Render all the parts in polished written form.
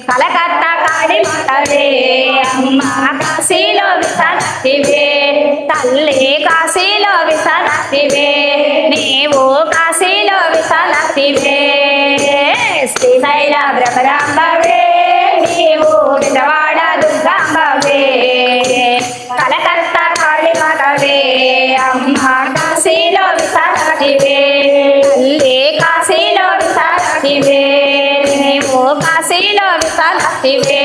కలకత్తా కాళీ మాతవే అమ్మ కాశీలో విశాలవే తల్లి కాశీలో విశాలవే నీవు కాశీలో విశాలవే శ్రీశైల భ్రమరాంబవే నీవు విజయవాడ దుర్గాంబవే కలకత్తా కాళీ మాతవే అమ్మ కాశీలో విశాలవే తల్లి కాశీలో విశాలవే నీవు కాశీలో విశాలవే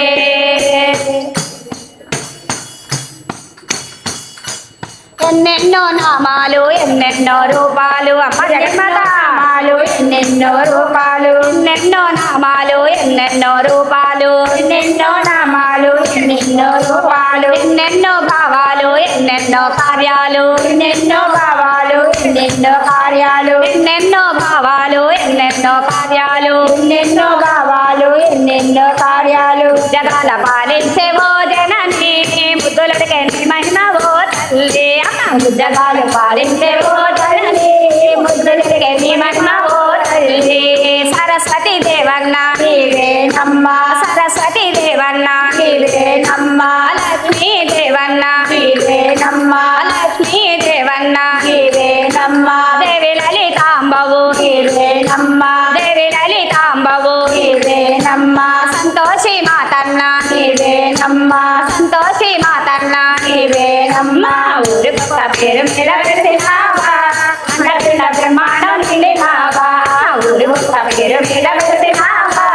ఎన్నెన్నో నామాలు ఎన్నెన్నో రూపాలు అమ్మ జగన్మాతాలు ఎన్నెన్నో రూపాలు ఎన్నెన్నో నామాలు ఎన్నెన్నో రూపాలు ఎన్నెన్నో నామాలు ఎన్నెన్నో రూపాలు ఎన్నెన్నో భావాలు ఎన్నెన్నో కార్యాలు ఎన్నెన్నో భావాలు ఎన్నెన్నో కార్యాలు ఎన్నెన్నో భావాలు ఎన్నెన్నో కార్యాలు ఎన్నెన్నో భావాలు ఎన్నెన్నో కార్యాలు జగాల పాలించేవో జనని ముద్దులకి మహిమవో తల్లి జగాలు పాలించేవో తల్లి ముద్దులకి మహిమవో తల్లి సరస్వతి దేవన్న నీవే నమ్మ సరస్వతి దేవన్న నీవే నమ్మ లక్ష్మీ దేవన్న నీవే నమ్మ లక్ష్మీ దేవన్న నీవే నమ్మ దేవి లలితాంబవు నీవే నమ్మ దేవి లలితాంబవు నీవే నమ్మ సంతోషి మాతన్న నీవే నమ్మ సంతోషి మాతన్న నీవే నమ్మ ఊరు గొప్ప పేరు మీద వెలిసినావా అండపిల్ల బ్రహ్మాండం నిండినావా ఊరు గొప్ప పేరు మీద వెలిసినావా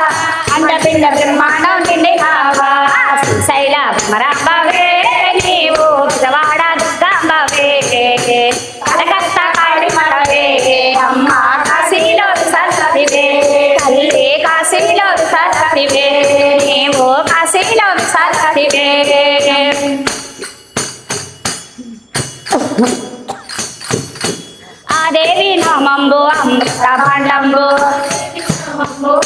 అండపిల్ల బ్రహ్మాండం నిండినావా శ్రీశైల భ్రమరాంబవే నీవు విజయవాడ దుర్గాంబవే కలకత్తా కాళీ మాతవే అమ్మ కాశీలో విశాలవే తల్లి కాశీలో విశాలవే నీవు కాశీలో విశాలవే ఆ దేవి నామంబు అమృత భాండంబు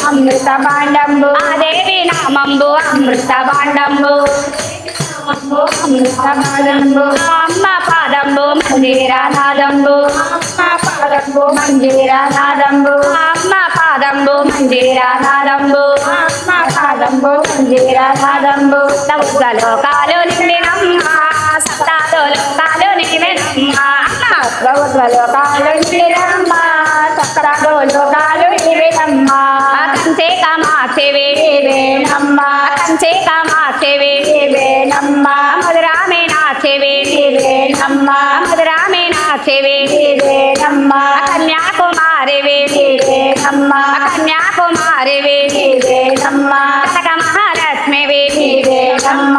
అమృత భాండంబు ఆ దేవి నామంబు అమృత భాండంబు అమృత భాండంబు అమ్మ పాదంబు మందిరానాదంబు అమ్మ పాదంబు మందిరానాదంబు అమ్మ పాదంబు మందిరానాదంబు అమ్మ పాదంబు మందిరానాదంబు సముద్ర లోకాలు నిండినమ్మ సప్తాదో లోకాలు నిండినమ్మ ప్రభుత్వ లోకాలు నిండినమ్మ సప్తాదో లోకాలు నిండినమ్మ కంచే కామాక్షివే నీవేనమ్మ కంచే కామాక్షివే నీవేనమ్మ మధురామేనాక్షివే నీవేనమ్మ మధురామేనాక్షివే నీవేనమ్మ కన్యాకుమారివే నీవేనమ్మ కన్యాకుమారివే నీవేనమ్మ కనక మహాలక్ష్మివే నీవేనమ్మ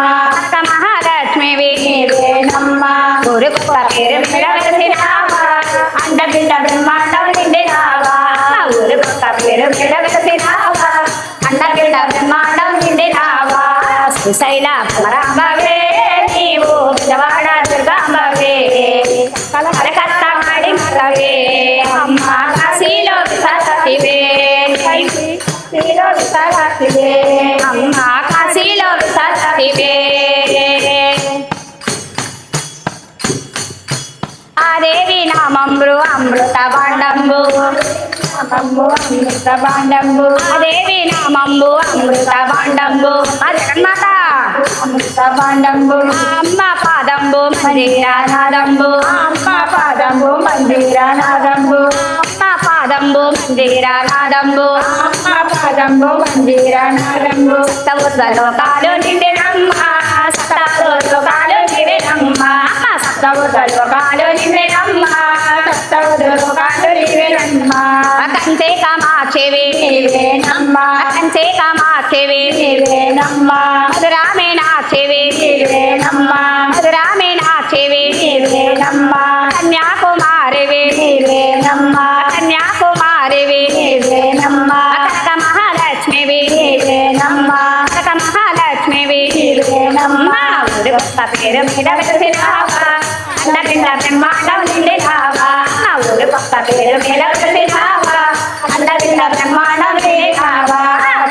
కనక మహాలక్ష్మివే నీవేనమ్మ ఊరు గొప్ప పేరు మీద వెలిసినావా అండపిల్ల బ్రహ్మాండం నిండినావా ఊరు గొప్ప పేరు మీద వెలిసినావా అండపిల్ల బ్రహ్మాండం నిండినావా శ్రీశైల భ్రమరాంబవే నీవు విజయవాడ దుర్గాంబవే కలకత్తా కాళీ మాతవే అమ్మ కాశీలో విశాలవే కాశీలో విశాలవే అమ్మ కాశీలో విశాలవే ఆ దేవి నామంబు అమృత భాండంబు అమృత భాండంబు ఆ దేవి నామంబు అమృత భాండంబు ఆ జగన్మాత అమృత భాండంబు అమ్మ పాదంబు మందిరానాదంబు అమ్మ పాదంబు మందిరానాదంబు అమ్మ పాదంబు మందిరానాదంబు అమ్మ పాదంబు మందిరానాదంబు సప్తవుద్ర లోకాలు నిండినమ్మ సప్తాదో లోకాలు నిండినమ్మ సప్తవుద్ర లోకాలు నిండినమ్మ సప్తవుద్ర లోకాలు నిండినమ్మ కంచే కామాక్షివే నీవేనమ్మ కంచే కామాక్షివే నీవేనమ్మ మధురామేనాక్షివే నీవేనమ్మ మధురామేనాక్షివే నీవేనమ్మ కన్యాకుమారివే నీవేనమ్మ కన్యాకుమారివే నీవేనమ్మ కనక మహాలక్ష్మివే నీవేనమ్మ కనక మహాలక్ష్మివే నీవేనమ్మ ఊరు గొప్ప పేరు మీద వెలిసినావా అండపిల్ల బ్రహ్మాండం నిండినావా ఊరు గొప్ప పేరు మీద వెలిసినావా అండపిల్ల బ్రహ్మాండం నిండినావా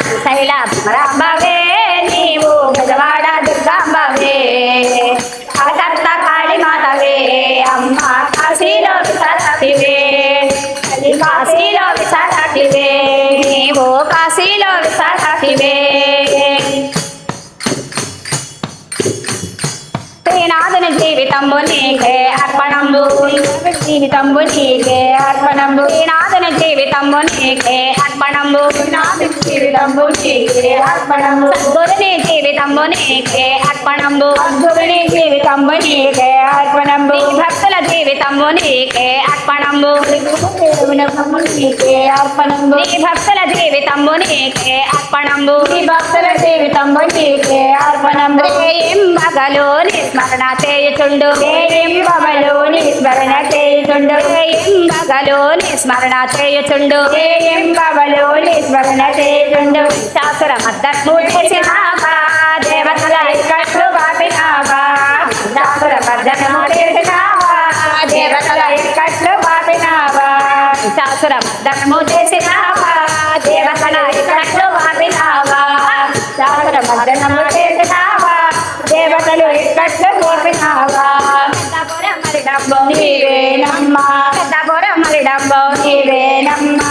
శ్రీశైల భ్రమరాంబవే నీవు విజయవాడ దుర్గాంబవే కలకత్తా కాళీ మాతవే అమ్మ కాశీలో విశాలవే కాశీలో విశాలవే నీవు కాశీలో విశాలవే జీవితంబు నీకే అర్పణంబు శ్రీనాథుని జీవితంబు నీకే అర్పణంబు శ్రీనాథుని జీవితంబు నీకే అర్పణంబు సద్గురుని జీవితంబు నీకే అర్పణంబు సద్గురుని జీవితంబు నీకే అర్పణంబు భక్తుల జీవితంబు నీకే అర్పణంబు నీకే అర్పణంబు భక్తుల జీవితంబు నీకే అర్పణంబు భక్తుల జీవితంబు నీకే అర్పణంబు ఏం బగలు నిస్మరణ చేయుచుండు ఏం బగలు నిస్మరణ చేయుచుండు ఏం బగలు నిస్మరణ చేయుచుండు ఏం బగలు నిస్మరణ చేయుచుండు శాస్త్ర మద్దతు చేసినావా దేవతల ఇక్కట్లు బాపినావా శాస్త్ర మద్దతు చేసినావా దేవతల ఇక్కట్లు బాపినావా శాస్త్ర మద్దతు చేసినావా దేవతల ఇక్కట్లు బాపినావా శాస్త్ర మద్దతు చేసినావా దేవతలు ఇక్కట్లు బాపినావా మరి డబ్బు నీవేనమ్మా మరి డబ్బు నీవేనమ్మా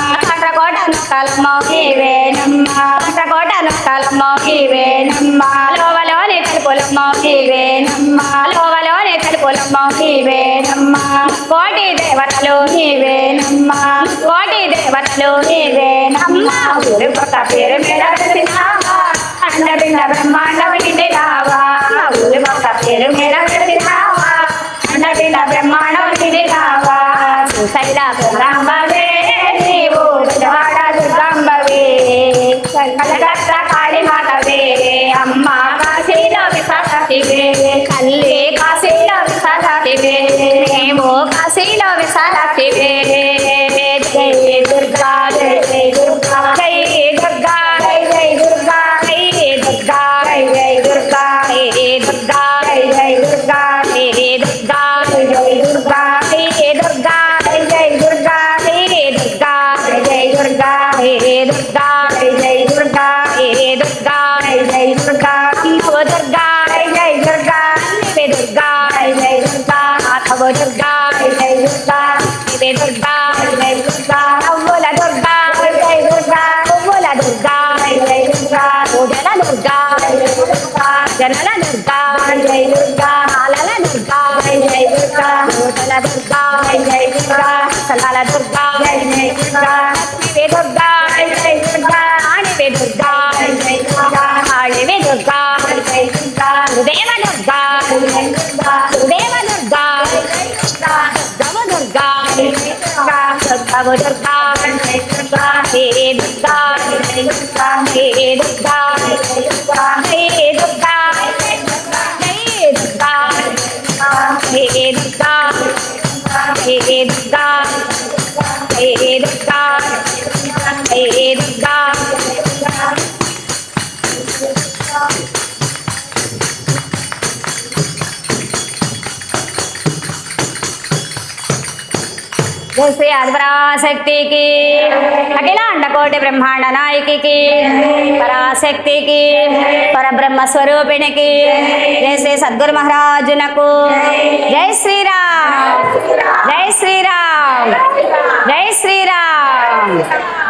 కోట నొక్కలమ్మో నీవేనమ్మా కోట నొక్కలమ్మో నీవేనమ్మా లోవలోని కలుపులమ్మో నీవేనమ్మా లోవలోని కలుపులమ్మో నీవేనమ్మా కోటి దేవతలు నీవేనమ్మా కోటి దేవతలు నీవేనమ్మా ఊరి కొత్త పేరు మీద పెట్టినావా అండపిండ బ్రహ్మాండం నిండినావా ఊరి కొత్త పేరు మీద పెట్టినావా అండపిండ బ్రహ్మాండం నిండినావా శైల దుర్గాంబవే నీవు దుర్గాడ దుర్గాంబవే కలకత్త కాళీ మాతవే అమ్మ కాశీలో విశాఖివే తల్లి కాశీలో విశాఖివే మేము కాశీలో విశాఖివే జై దుర్గా జై జై దుర్గా జై దుర్గా జై జై దుర్గా జై దుర్గా జై జై దుర్గా జై దుర్గా జై జై దుర్గా జై దుర్గా జై జై దుర్గా జై దుర్గా జై జై దుర్గా జై దుర్గా జై జై దుర్గా జై దుర్గా జై జై దుర్గా జై దుర్గా జై జై దుర్గా ఓ దుర్గా జై జై దుర్గా నీ దుర్గా జై జై దుర్గా అథవ దుర్గా జై జై దుర్గా నీ దుర్గా జై జై దుర్గా అవ్వుల దుర్గా జై జై దుర్గా అవ్వుల దుర్గా జై జై దుర్గా పూజల దుర్గా జై జై దుర్గా జనల దుర్గా జై జై దుర్గా ఆలల దుర్గా జై జై దుర్గా పూజల దుర్గా జై జై దుర్గా సలాల దుర్గా జై జై దుర్గా నీ దుర్గా జై జై దుర్గా ఆడివే దుర్గా జై జై దుర్గా ఆడివే దుర్గా జై జై దుర్గా దేవ దుర్గా జై జై దుర్గా దేవ దుర్గా జై జై దుర్గా గవ దుర్గా జై జై దుర్గా గవ దుర్గా జై జై దుర్గా హే దుర్గా జై జై దుర్గా హే దుర్గా జై జై దుర్గా హే దుర్గా జై దుర్గా హే దుర్గా హే దుర్గా హే దుర్గా హే దుర్గా जय श्री आदिपराशक्ति की अखिलांड कोटि ब्रह्मांड नायकी की पराशक्ति की परब्रह्म स्वरूपिणी की जय श्री सद्गुरु महाराज नकु जय श्री राम जय श्री राम जय श्री राम।